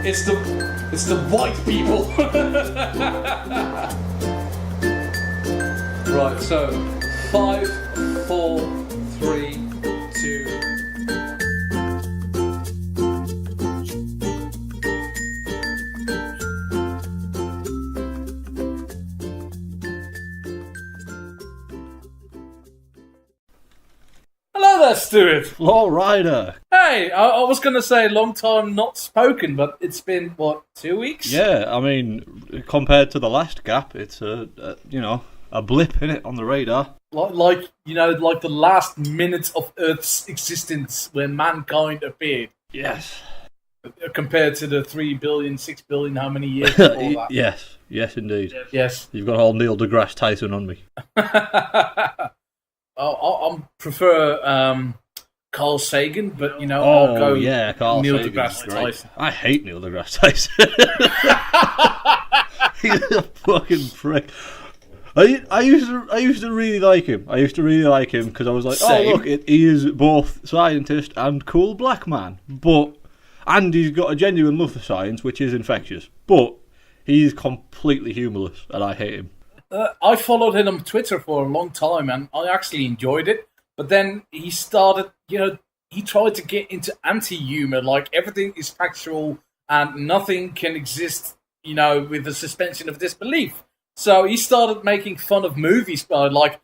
It's the white people. Right, so 5, 4, 3, 2. Hello there, Stuart. Flow Rider. Hey, I was going to say long time not spoken, but it's been, 2 weeks? Yeah, I mean, compared to the last gap, it's a blip in it on the radar. Like the last minutes of Earth's existence when mankind appeared. Yes. Compared to the 3 billion, 6 billion, how many years before that? Yes, indeed. Yes. You've got all Neil deGrasse Tyson on me. I prefer Carl Sagan, but I'll go Carl Neil Sagan's deGrasse great. Tyson. I hate Neil deGrasse Tyson. He's a fucking prick. I used to really like him. I used to really like him because I was like, Same. oh look, he is both scientist and cool black man. And he's got a genuine love for science, which is infectious. But he's completely humorless, and I hate him. I followed him on Twitter for a long time, and I actually enjoyed it. But then he started, he tried to get into anti-humor, like everything is factual and nothing can exist, with the suspension of disbelief. So he started making fun of movies, like,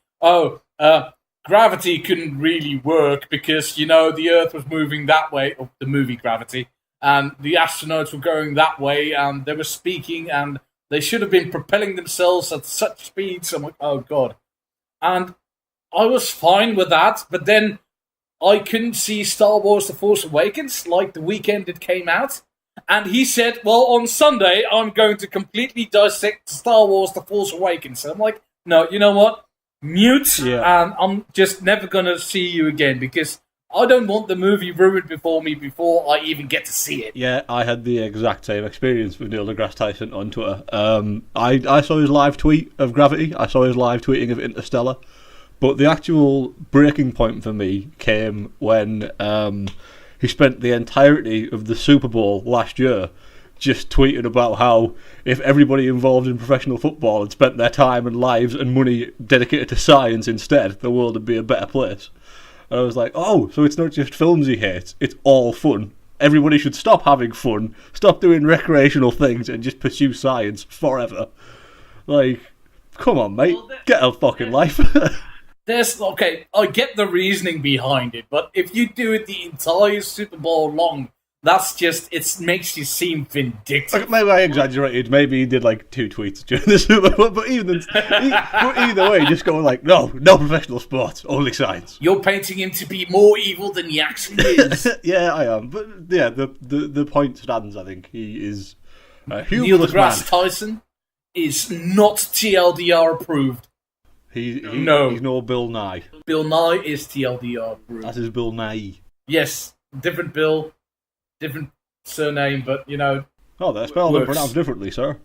gravity couldn't really work because, the Earth was moving that way, or the movie Gravity, and the astronauts were going that way, and they were speaking, and they should have been propelling themselves at such speeds. I'm like, oh, God. And I was fine with that, but then I couldn't see Star Wars The Force Awakens like the weekend it came out. And he said, well, on Sunday, I'm going to completely dissect Star Wars The Force Awakens. And I'm like, no, you know what? Mute, and I'm just never going to see you again because I don't want the movie ruined before I even get to see it. Yeah, I had the exact same experience with Neil deGrasse Tyson on Twitter. I saw his live tweet of Gravity. I saw his live tweeting of Interstellar. But the actual breaking point for me came when he spent the entirety of the Super Bowl last year just tweeting about how if everybody involved in professional football had spent their time and lives and money dedicated to science instead, the world would be a better place. And I was like, oh, so it's not just films he hates, it's all fun. Everybody should stop having fun, stop doing recreational things, and just pursue science forever. Like, come on, mate, get a fucking life. I get the reasoning behind it, but if you do it the entire Super Bowl long, it makes you seem vindictive. Maybe I exaggerated. Maybe he did like 2 tweets during the Super Bowl, but either way, just going like, no professional sports, only science. You're painting him to be more evil than he actually is. Yeah, I am. But yeah, the point stands. I think he is a humorless Neil deGrasse man. Tyson is not TLDR approved. He's no Bill Nye. Bill Nye is TLDR approved. That is Bill Nye. Yes, different Bill, different surname, but Oh, they're spelled and pronounced differently, sir.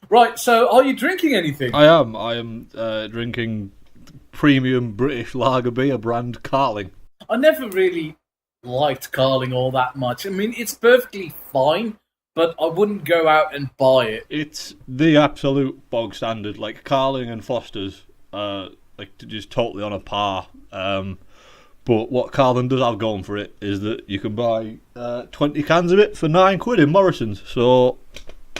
Right, so are you drinking anything? I am. I am drinking premium British lager beer brand Carling. I never really liked Carling all that much. I mean, it's perfectly fine, but I wouldn't go out and buy it. It's the absolute bog standard. Like Carling and Foster's, just totally on a par. But what Carling does have going for it is that you can buy 20 cans of it for £9 in Morrison's. So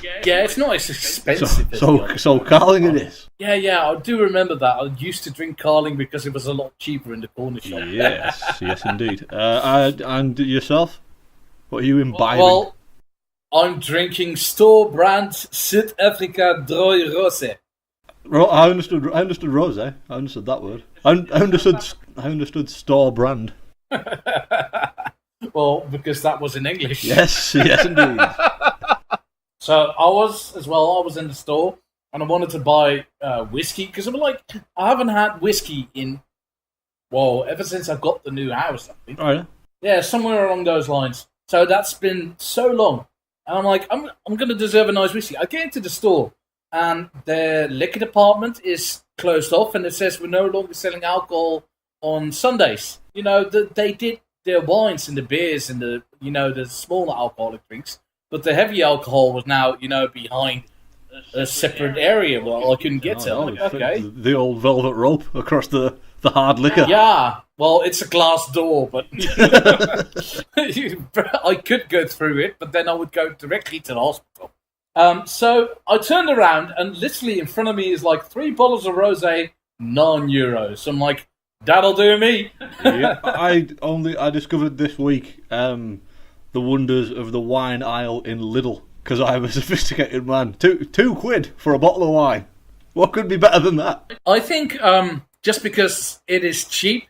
yeah, it's not as expensive. So Carling it is. Yeah, I do remember that. I used to drink Carling because it was a lot cheaper in the corner shop. Yes, indeed. And yourself? What are you imbibing? Well, I'm drinking store brand South Africa Droy Rosé. I understood rosé. I understood that word. I understood store brand. Well, because that was in English. Yes, indeed. So I was in the store and I wanted to buy whiskey because I'm like, I haven't had whiskey ever since I got the new house, I think. Oh, yeah? Yeah, somewhere along those lines. So that's been so long. And I'm like, I'm going to deserve a nice whiskey. I get into the store and their liquor department is closed off and it says we're no longer selling alcohol on Sundays. They did their wines and the beers and the smaller alcoholic drinks but the heavy alcohol was now, behind a separate area where I couldn't get to. I'm like, okay. The old velvet rope across the hard liquor. Yeah, well, it's a glass door, but I could go through it, but then I would go directly to the hospital. So I turned around, and literally in front of me is like 3 bottles of rosé, €9. So I'm like, that'll do me. Yeah, I discovered this week the wonders of the wine aisle in Lidl, because I'm a sophisticated man. £2 for a bottle of wine. What could be better than that? I think just because it is cheap,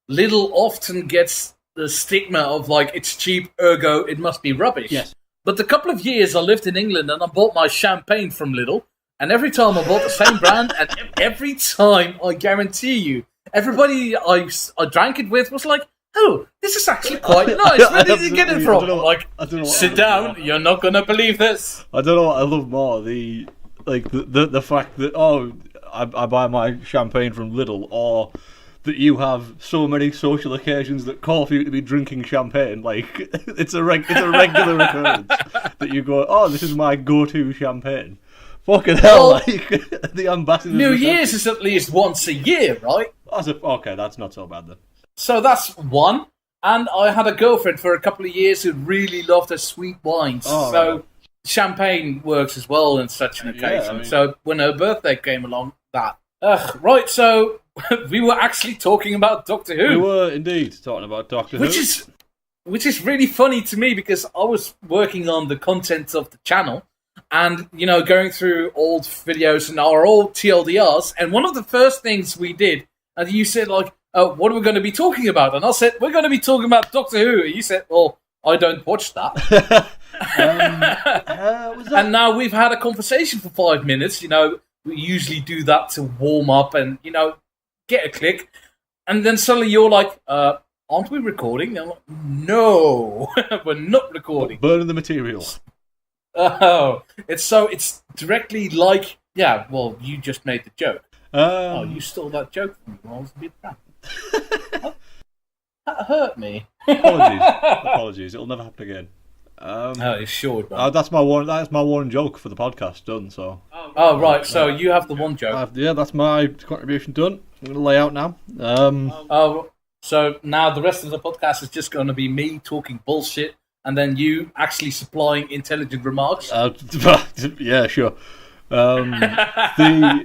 Lidl often gets the stigma of like, it's cheap, ergo it must be rubbish. Yes. But the couple of years I lived in England and I bought my champagne from Lidl, and every time I bought the same brand, and every time, I guarantee you, everybody I drank it with was like, oh, this is actually quite nice. Where did you get it from? I'm like, sit down, you're not going to believe this. I don't know what I love more, the fact that, I buy my champagne from Lidl, or that you have so many social occasions that call for you to be drinking champagne. Like, it's a regular occurrence that you go, oh, this is my go-to champagne. Fucking hell, like, the ambassador. New Year's is at least once a year, right? Okay, that's not so bad then. So that's one. And I had a girlfriend for a couple of years who really loved her sweet wines. So champagne works as well in such an occasion. So when her birthday came along, right, so we were actually talking about Doctor Who. We were indeed talking about Doctor Who. Which is really funny to me, because I was working on the content of the channel and, going through old videos and our old TLDRs, and one of the first things we did, and you said, like, what are we going to be talking about? And I said, we're going to be talking about Doctor Who. And you said, well, I don't watch that. And now we've had a conversation for 5 minutes, we usually do that to warm up and, get a click. And then suddenly you're like, aren't we recording? And I'm like, no, we're not recording. Burning the material. Oh, it's directly like, you just made the joke. You stole that joke from me when I was a bit drunk. That hurt me. Apologies. It'll never happen again. It's sure. That's my one joke for the podcast done. So. Oh right. So you have the one joke. That's my contribution done. I'm going to lay out now. So now the rest of the podcast is just going to be me talking bullshit, and then you actually supplying intelligent remarks. Yeah, sure. The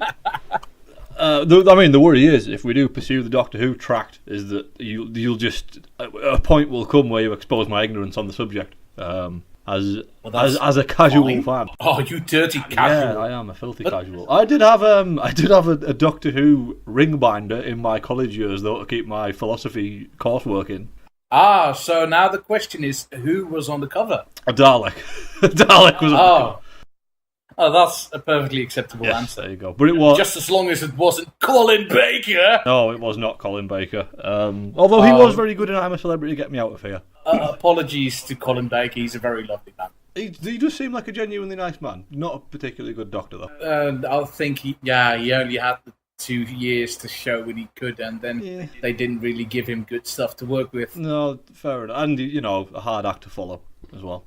worry is, if we do pursue the Doctor Who tract, is that you'll just, a point will come where you expose my ignorance on the subject. As a casual fan. Oh, you dirty casual! Yeah, I am a filthy casual. I did have a Doctor Who ring binder in my college years, though, to keep my philosophy coursework in. So now the question is, who was on the cover? A Dalek. A Dalek was on the cover. Oh, that's a perfectly acceptable answer. There you go. But it was just as long as it wasn't Colin Baker. No, it was not Colin Baker. Although he was very good in I'm a Celebrity, Get Me Out of Here. Apologies to Colin Baker. He's a very lovely man. He does seem like a genuinely nice man. Not a particularly good doctor, though. I think he only had the 2 years to show what he could, and then they didn't really give him good stuff to work with. No, fair enough. And, a hard act to follow as well.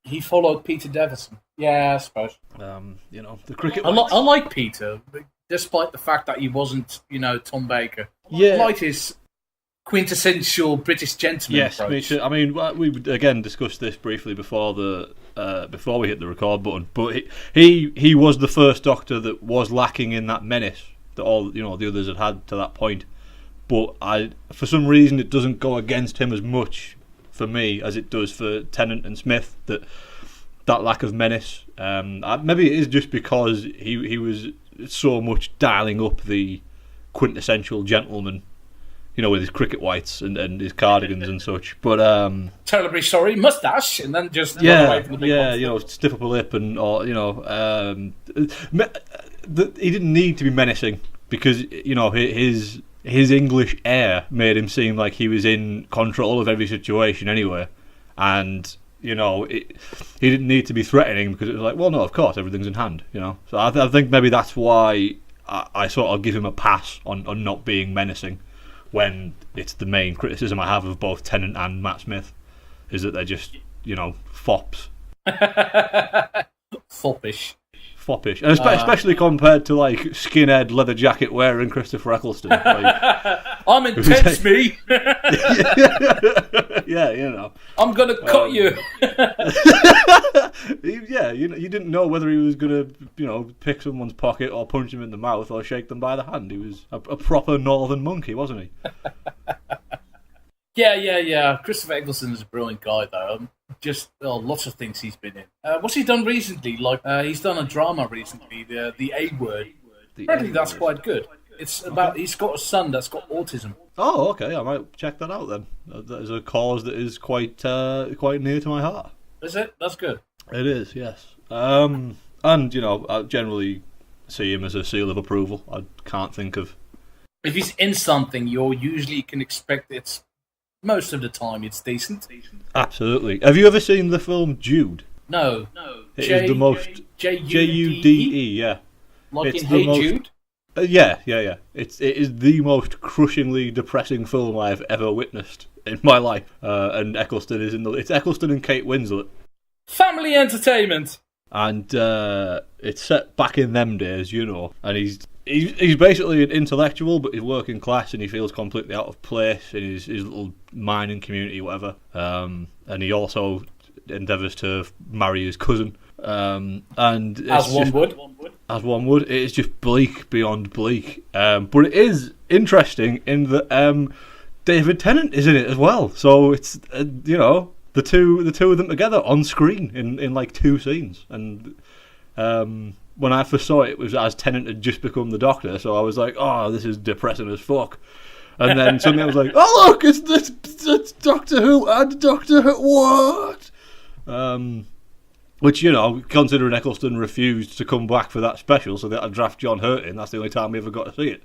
He followed Peter Davison. Yeah, I suppose. The cricket. I like Peter, despite the fact that he wasn't, Tom Baker. Yeah. I like his quintessential British gentleman approach. Me too. I mean, we again discussed this briefly before we hit the record button. But he was the first Doctor that was lacking in that menace that all the others had to that point. But for some reason, it doesn't go against him as much for me as it does for Tennant and Smith. That lack of menace. Maybe it is just because he was so much dialing up the quintessential gentleman, with his cricket whites and his cardigans and such. But terribly sorry, mustache, and then just run away from the big stiff upper lip and he didn't need to be menacing because his English air made him seem like he was in control of every situation anyway, and. He didn't need to be threatening because it was like, well, no, of course, everything's in hand, So I think maybe that's why I sort of give him a pass on not being menacing when it's the main criticism I have of both Tennant and Matt Smith is that they're just, fops. Foppish. Foppish, and especially compared to like skinhead leather jacket wearing Christopher Eccleston. Like, I'm intense, me. Yeah, you know. I'm gonna cut you. Yeah, you didn't know whether he was gonna, pick someone's pocket or punch him in the mouth or shake them by the hand. He was a proper northern monkey, wasn't he? Yeah. Christopher Eccleston is a brilliant guy, though. Lots of things he's been in. What's he done recently? Like, he's done a drama recently, the A Word. Apparently, that's quite good. It's about he's got a son that's got autism. Oh, okay. I might check that out then. That is a cause that is quite near to my heart. Is it? That's good. It is, yes. And I generally see him as a seal of approval. I can't think of. If he's in something, you usually can expect it's. Most of the time, it's decent. Absolutely. Have you ever seen the film Jude? No. It is the most Jude. Yeah. Like it's in Hey Jude. Yeah. It is the most crushingly depressing film I have ever witnessed in my life. And Eccleston is it's Eccleston and Kate Winslet. Family entertainment. And it's set back in them days, and he's basically an intellectual, but he's working class, and he feels completely out of place in his little mining community, whatever. And he also endeavours to marry his cousin. And as one would. It is just bleak beyond bleak. But it is interesting in that David Tennant is in it as well. So it's the two of them together on screen in like 2 scenes. And when I first saw it, it was as Tennant had just become the Doctor, so I was like, oh, this is depressing as fuck. And then suddenly I was like, oh look, it's Doctor Who and Doctor Who, what? Which, considering Eccleston refused to come back for that special, so that I'd draft John Hurt in, that's the only time we ever got to see it.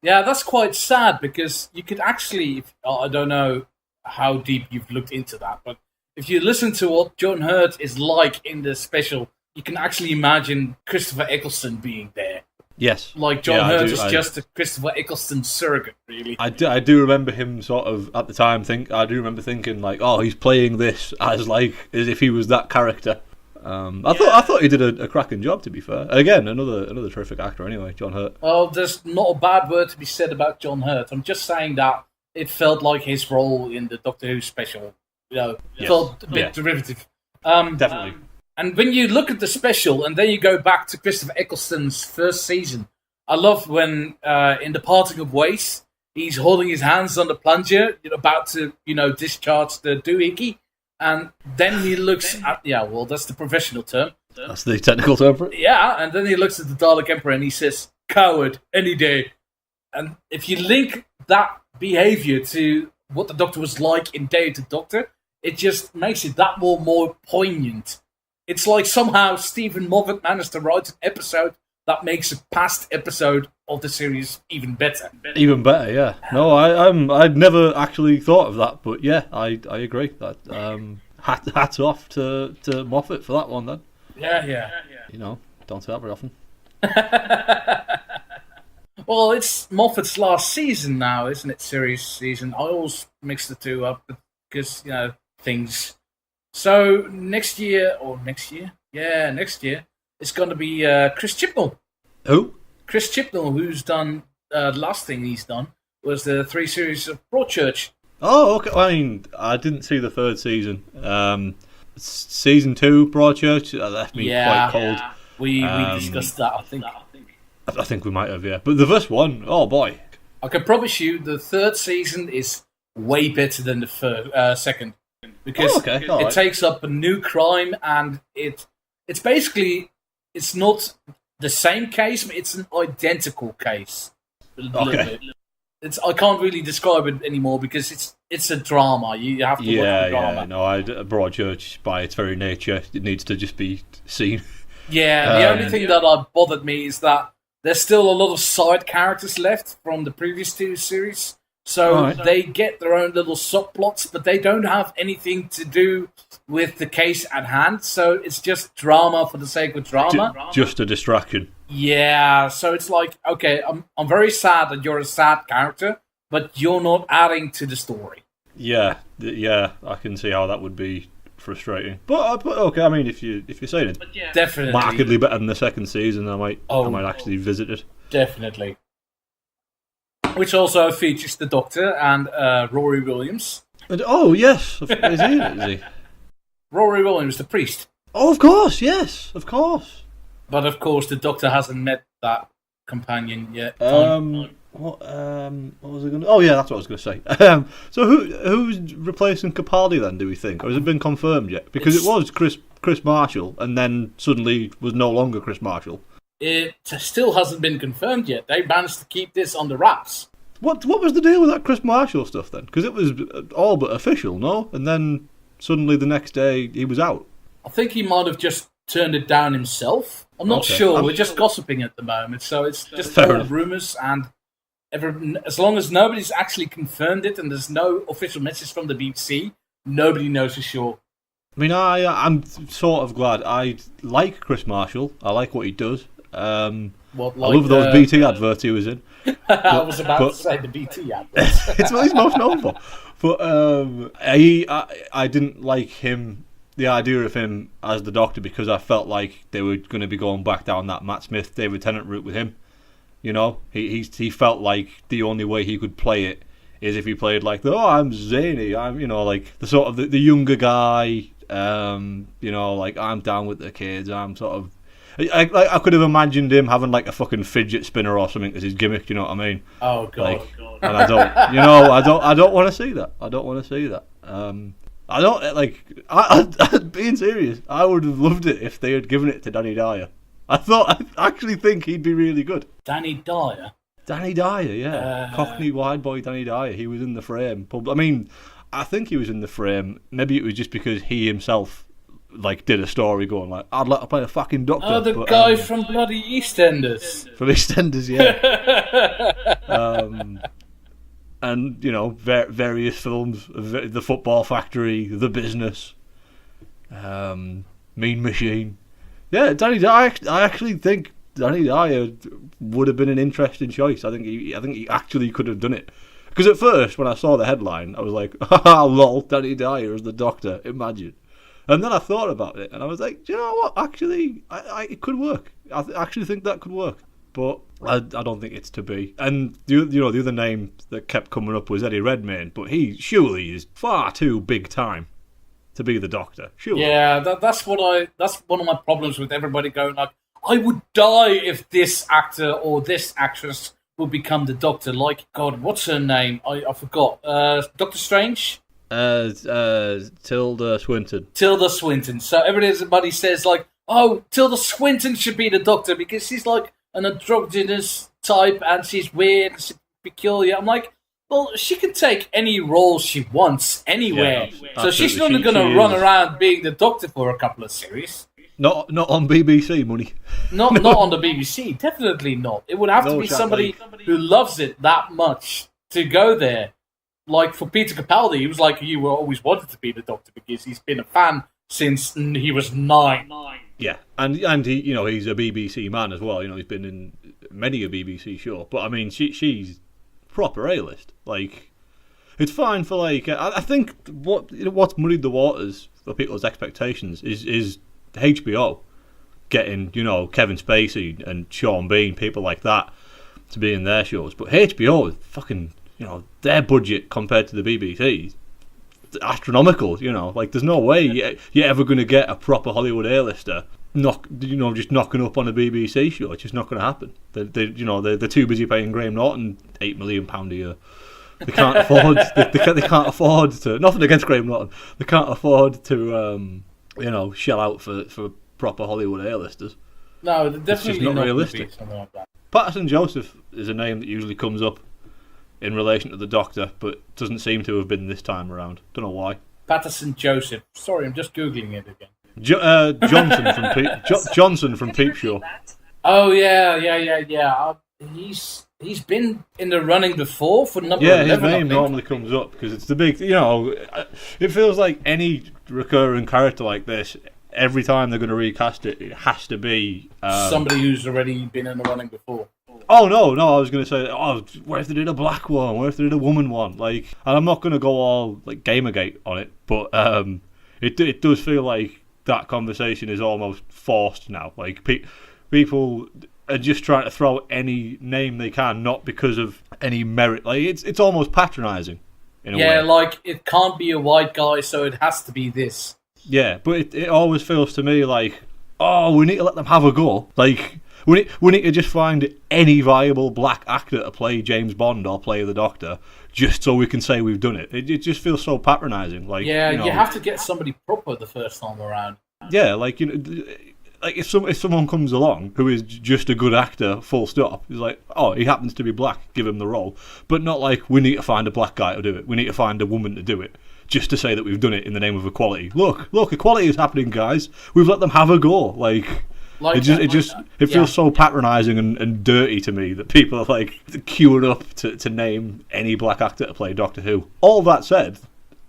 Yeah, that's quite sad, because you could actually, I don't know how deep you've looked into that, but if you listen to what John Hurt is like in the special, you can actually imagine Christopher Eccleston being there. Yes. Like John Hurt is just a Christopher Eccleston surrogate, really. I do remember him sort of, at the time, I do remember thinking, like, oh, he's playing this as if he was that character. I thought he did a cracking job, to be fair. Again, another terrific actor anyway, John Hurt. Well, there's not a bad word to be said about John Hurt. I'm just saying that it felt like his role in the Doctor Who special, felt a bit derivative. Definitely. And when you look at the special, and then you go back to Christopher Eccleston's first season, I love when, in the parting of ways, he's holding his hands on the plunger, about to, discharge the doohickey, and then he looks at, that's the professional term. That's the technical term for it? Yeah, and then he looks at the Dalek Emperor and he says, coward, any day. And if you link that behaviour to what the Doctor was like in Day of the Doctor, it just makes it that more poignant. It's like somehow Stephen Moffat managed to write an episode that makes a past episode of the series even better. Even better, yeah. No, I'd never actually thought of that, but yeah, I agree. That hats off to Moffat for that one then. Yeah. Don't say that very often. Well, it's Moffat's last season now, isn't it? Series season. I always mix the two up because things. So next year, it's going to be Chris Chibnall. Who? Chris Chibnall, who's done, last thing he's done was the 3 series of Broadchurch. Oh, okay. I mean, I didn't see the 3rd season. Season 2, Broadchurch, that left me quite cold. We discussed that, I think. I think we might have, yeah. But the first one, oh boy. I can promise you the 3rd season is way better than the 2nd. Because it takes up a new crime, and it's basically, it's not the same case, but it's an identical case. Okay. I can't really describe it anymore because it's a drama. You have to watch the drama. Yeah, no, Broadchurch, by its very nature, it needs to just be seen. Yeah, the only thing that bothered me is that there's still a lot of side characters left from the previous 2 series. So they get their own little subplots, but they don't have anything to do with the case at hand. So it's just drama for the sake of drama. Just a distraction. Yeah, so it's like, okay, I'm very sad that you're a sad character, but you're not adding to the story. Yeah, I can see how that would be frustrating. But okay, I mean, if you're saying it, Definitely. markedly better than the second season, I might actually visit it. Definitely. Which also features the Doctor and Rory Williams. And, oh yes, is he? Rory Williams, the priest. Oh, of course, yes, of course. But of course, the Doctor hasn't met that companion yet. What was I going to... Oh, yeah, that's what I was going to say. So who's replacing Capaldi then, do we think? Or has it been confirmed yet? Because it was Chris Marshall, and then suddenly was no longer Chris Marshall. It still hasn't been confirmed yet. They managed to keep this on the wraps. What was the deal with that Chris Marshall stuff then? Because it was all but official, no? And then suddenly the next day he was out. I think he might have just turned it down himself. I'm not sure. We're just gossiping at the moment, so it's just all rumours, and as long as nobody's actually confirmed it and there's no official message from the BBC, nobody knows for sure. I mean, I'm sort of glad. I like Chris Marshall. I like what he does. I love those BT adverts he was in. I was about to say the BT adverts. It's what he's most known for. But I didn't like him, the idea of him as the Doctor, because I felt like they were going to be going back down that Matt Smith, David Tennant route with him. You know, he felt like the only way he could play it is if he played like I'm zany, I'm like the sort of the younger guy, like I'm down with the kids. I'm sort of I could have imagined him having like a fucking fidget spinner or something as his gimmick. You know what I mean? Oh god! And I don't want to see that. I don't want to see that. I don't being serious. I would have loved it if they had given it to Danny Dyer. I actually think he'd be really good. Danny Dyer? Danny Dyer, yeah. Cockney wide boy Danny Dyer. He was in the frame. I mean, I think he was in the frame. Maybe it was just because he himself did a story going like, I'd like to play a fucking Doctor. Oh, the guy from bloody EastEnders. From EastEnders, yeah. And, various films. The Football Factory, The Business, Mean Machine. Yeah, Danny Dyer. I actually think Danny Dyer would have been an interesting choice. I think he actually could have done it. Because at first, when I saw the headline, I was like, "Ha lol, Danny Dyer as the Doctor. Imagine." And then I thought about it, and I was like, "Do you know what? Actually, it could work. I actually think that could work." But I don't think it's to be. And the other name that kept coming up was Eddie Redmayne, but he surely is far too big time to be the Doctor. Surely. Yeah, that's one of my problems with everybody going like, I would die if this actor or this actress would become the Doctor. Like, God, what's her name? I forgot. Doctor Strange? Tilda Swinton. Tilda Swinton. So everybody says like, oh, Tilda Swinton should be the Doctor because she's like an androgynous type and she's weird, she's peculiar. I'm like, well, she can take any role she wants anywhere. Yeah, so she's not going to run around being the Doctor for a couple of series. Not on BBC money. Not on the BBC. Definitely not. It would have to be somebody who loves it that much to go there. Like for Peter Capaldi, he was like, you always wanted to be the Doctor because he's been a fan since he was 9. Yeah, and he, he's a BBC man as well. He's been in many a BBC show. But I mean, she's proper A-list. Like, it's fine for I think what's muddied the waters for people's expectations is HBO getting Kevin Spacey and Sean Bean, people like that, to be in their shows. But HBO is fucking their budget compared to the BBC, astronomical. There's no way you're ever going to get a proper Hollywood A-lister just knocking up on a BBC show. It's just not going to happen. They're too busy paying Graham Norton £8 million a year. They can't afford. They can't afford to. Nothing against Graham Norton. They can't afford to shell out for proper Hollywood A-listers. No, they're definitely it's just not realistic. Like that. Patterson Joseph is a name that usually comes up in relation to the Doctor, but doesn't seem to have been this time around. Don't know why. Patterson Joseph. Sorry, I'm just googling it again. Johnson from Peep Show. Oh yeah. He's been in the running before for number 11. Yeah, his name normally comes up because it's the big. It feels like any recurring character like this. Every time they're going to recast it, it has to be somebody who's already been in the running before. Oh no! I was going to say, what if they did a black one? What if they did a woman one? And I'm not going to go all Gamergate on it, but it does feel like that conversation is almost forced now. Like people are just trying to throw any name they can, not because of any merit. Like it's almost patronising in a way. Yeah, like it can't be a white guy, so it has to be this. Yeah, but it always feels to me like, oh, we need to let them have a go. Like we need to just find any viable black actor to play James Bond or play the Doctor, just so we can say we've done it. It just feels so patronising. Like, yeah, you know, you have to get somebody proper the first time around. Yeah, like, you know, like if someone comes along who is just a good actor, full stop, he's like, oh, he happens to be black, give him the role. But not like, we need to find a black guy to do it. We need to find a woman to do it, just to say that we've done it in the name of equality. Look, equality is happening, guys. We've let them have a go. Like it feels so patronising and dirty to me that people are like queuing up to name any black actor to play Doctor Who. All that said,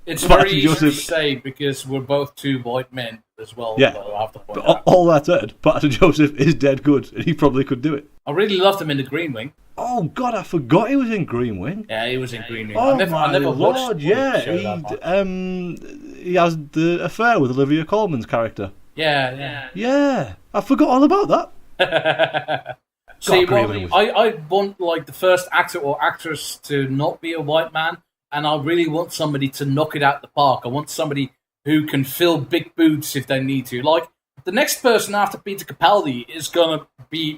it's very easy to say because we're both two white men as well. Yeah, all that said, Patterson Joseph is dead good, and he probably could do it. I really loved him in the Green Wing. Oh God, I forgot he was in Green Wing. Yeah, he was in Green Wing. Oh I never Lord, watched. Yeah, he has the affair with Olivia Colman's character. Yeah. I forgot all about that. See, I want like the first actor or actress to not be a white man, and I really want somebody to knock it out the park. I want somebody who can fill big boots if they need to. Like the next person after Peter Capaldi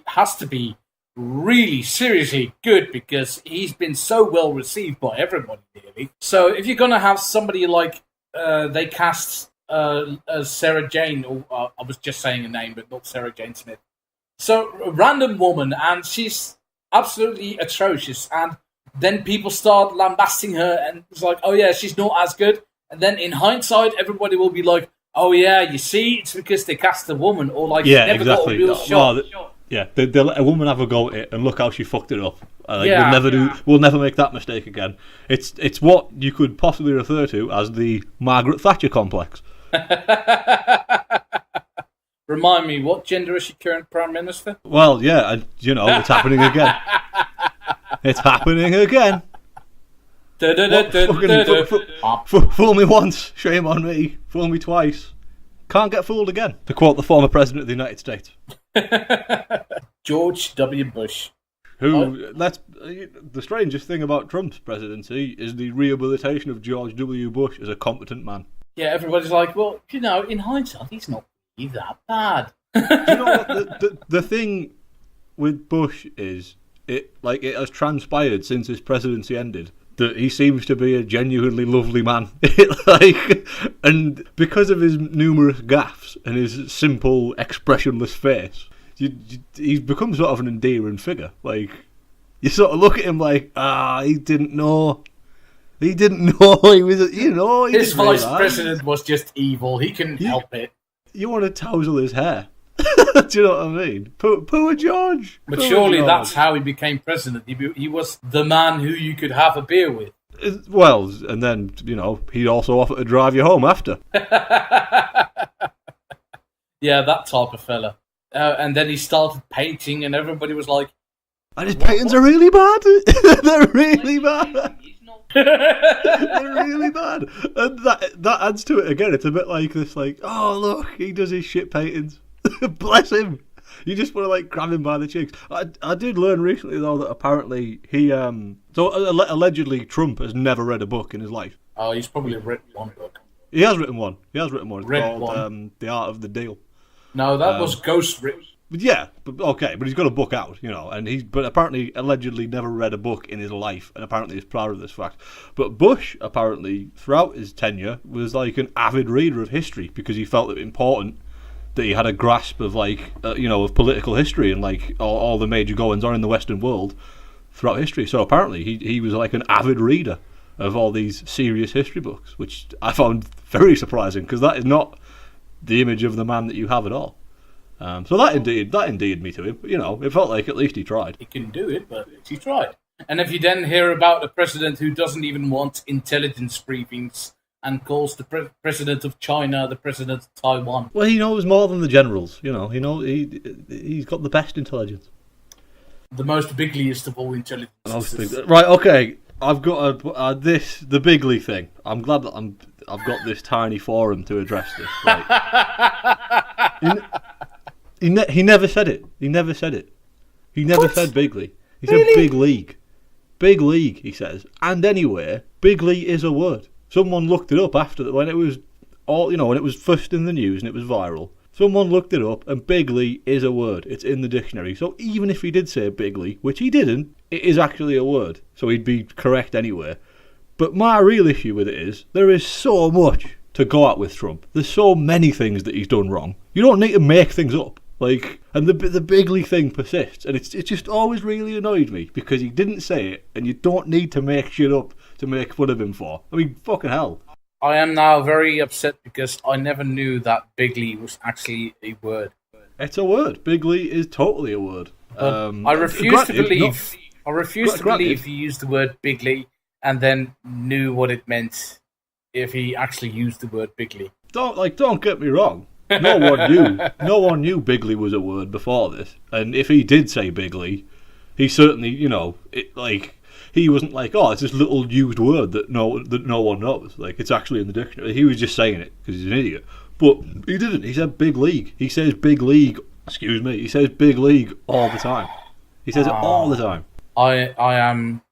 has to be really seriously good because he's been so well received by everybody, really. So if you're gonna have somebody like they cast Sarah Jane, or I was just saying a name, but not Sarah Jane Smith. So a random woman, and she's absolutely atrocious. And then people start lambasting her, and it's like, oh yeah, she's not as good. And then in hindsight, everybody will be like, oh yeah, you see, it's because they cast a woman, or like never exactly. got a real shot. Yeah, they let a woman have a go at it, and look how she fucked it up. We'll never make that mistake again. It's what you could possibly refer to as the Margaret Thatcher complex. Remind me, what gender is she current Prime Minister? Well, yeah, it's happening again. It's happening again. Fool me once, shame on me. Fool me twice, can't get fooled again. To quote the former President of the United States. George W. Bush. The strangest thing about Trump's presidency is the rehabilitation of George W. Bush as a competent man. Yeah, everybody's like, well, in hindsight, he's not really that bad. Do you know what the thing with Bush is? It has transpired since his presidency ended that he seems to be a genuinely lovely man. And because of his numerous gaffes and his simple, expressionless face, he's become sort of an endearing figure. Like, you sort of look at him like, he didn't know. He didn't know he was, his vice president was just evil. He couldn't help it. You want to tousle his hair. Do you know what I mean? Poor George. But surely that's how he became president. He was the man who you could have a beer with. Well, and then, he'd also offer to drive you home after. Yeah, that type of fella. And then he started painting, and everybody was like... And his paintings are really bad. They're really bad. They're really bad. And that adds to it again. It's a bit like this, like, oh, look, he does his shit paintings. Bless him. You just want to grab him by the cheeks. I did learn recently though that apparently he allegedly Trump has never read a book in his life. Oh, he's probably written one book. He has written one. It's called The Art of the Deal. No, that was ghost written. Yeah, but he's got a book out, and but apparently allegedly never read a book in his life, and apparently is proud of this fact. But Bush apparently throughout his tenure was like an avid reader of history because he felt it important that he had a grasp of of political history and all the major goings on in the Western world throughout history. So apparently he was like an avid reader of all these serious history books, which I found very surprising because that is not the image of the man that you have at all. So that endeared me to him. It felt like at least he tried. He couldn't do it, but he tried. And if you then hear about a president who doesn't even want intelligence briefings and calls the president of China the president of Taiwan. Well, he knows more than the generals. He's got the best intelligence. The most bigliest of all intelligence. Right, okay. I've got the bigly thing. I'm glad that I've got this tiny forum to address this. Right? He never said it. He never said it. He never said bigly. He said big league. Big league, he says. And anyway, bigly is a word. Someone looked it up after when it was when it was first in the news and it was viral. Someone looked it up, and bigly is a word. It's in the dictionary. So even if he did say bigly, which he didn't, it is actually a word. So he'd be correct anyway. But my real issue with it is, there is so much to go at with Trump. There's so many things that he's done wrong. You don't need to make things up. And the bigly thing persists, and it just always really annoyed me, because he didn't say it, and you don't need to make shit up to make fun of him for. I mean, fucking hell. I am now very upset because I never knew that bigly was actually a word. It's a word. Bigly is totally a word. I refuse to believe. I refuse to believe he used the word bigly and then knew what it meant if he actually used the word bigly. Don't get me wrong. No one knew bigly was a word before this. And if he did say bigly, he certainly, he wasn't like, oh, it's this little used word that no one knows. Like, it's actually in the dictionary. He was just saying it because he's an idiot. But he didn't. He said big league. He says big league. Excuse me. He says big league all the time. He says it all the time. I am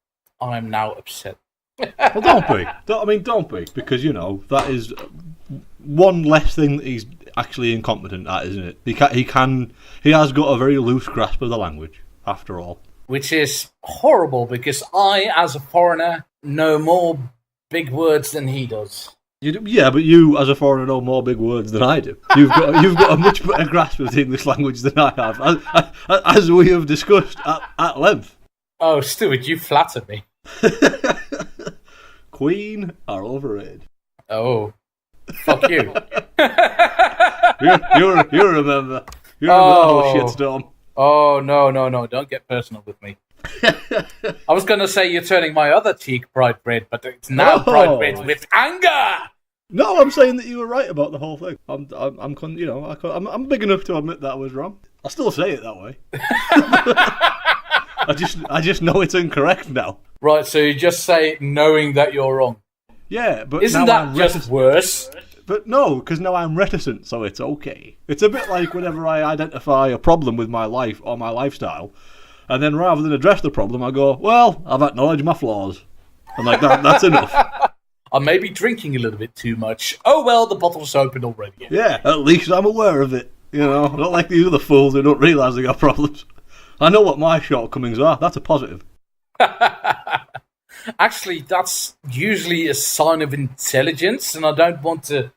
now upset. Well, don't be. Don't be, because that is one less thing that he's actually incompetent at, isn't it? He has got a very loose grasp of the language, after all. Which is horrible, because I, as a foreigner, know more big words than he does. Yeah, but you, as a foreigner, know more big words than I do. You've got a much better grasp of the English language than I have, as we have discussed at length. Oh, Stuart, you flattered me. Queen are overrated. Oh, fuck you. you remember. You remember the whole shitstorm. Oh, no, don't get personal with me. I was going to say you're turning my other cheek bright red, but it's now bright red with anger. No, I'm saying that you were right about the whole thing. I'm big enough to admit that I was wrong. I still say it that way. I just know it's incorrect now. Right, so you just say it knowing that you're wrong. Yeah, but isn't that just worse? But no, because now I'm reticent, so it's okay. It's a bit like whenever I identify a problem with my life or my lifestyle, and then rather than address the problem, I go, well, I've acknowledged my flaws. And that's enough. I may be drinking a little bit too much. Oh well, the bottle's open already. Yeah, at least I'm aware of it. Not like these other fools who don't realise they got problems. I know what my shortcomings are. That's a positive. Actually, that's usually a sign of intelligence, and I don't want to,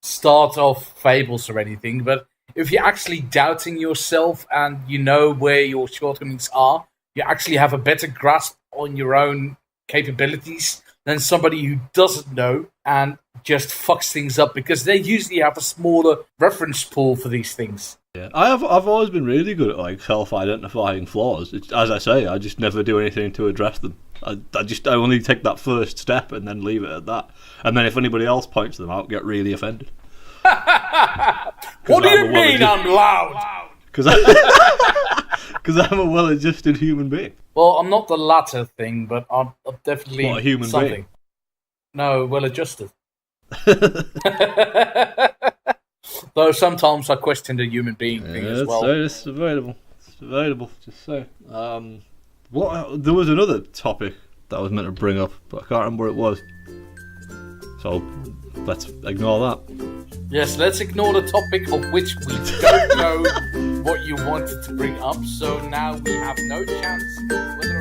start off fables or anything, but if you're actually doubting yourself and you know where your shortcomings are, you actually have a better grasp on your own capabilities than somebody who doesn't know and just fucks things up, because they usually have a smaller reference pool for these things. Yeah, I've always been really good at self-identifying flaws. As I say, I just never do anything to address them. I only take that first step and then leave it at that. And then if anybody else points them out, get really offended. What do you mean I'm loud? Because I'm a well-adjusted human being. Well, I'm not the latter thing, but I'm definitely a human something. Being? No, well-adjusted. Though sometimes I question the human being thing as well. It's available. Just say. There was another topic that I was meant to bring up, but I can't remember what it was. So let's ignore that. Yes, let's ignore the topic of which we don't know what you wanted to bring up. So now we have no chance whether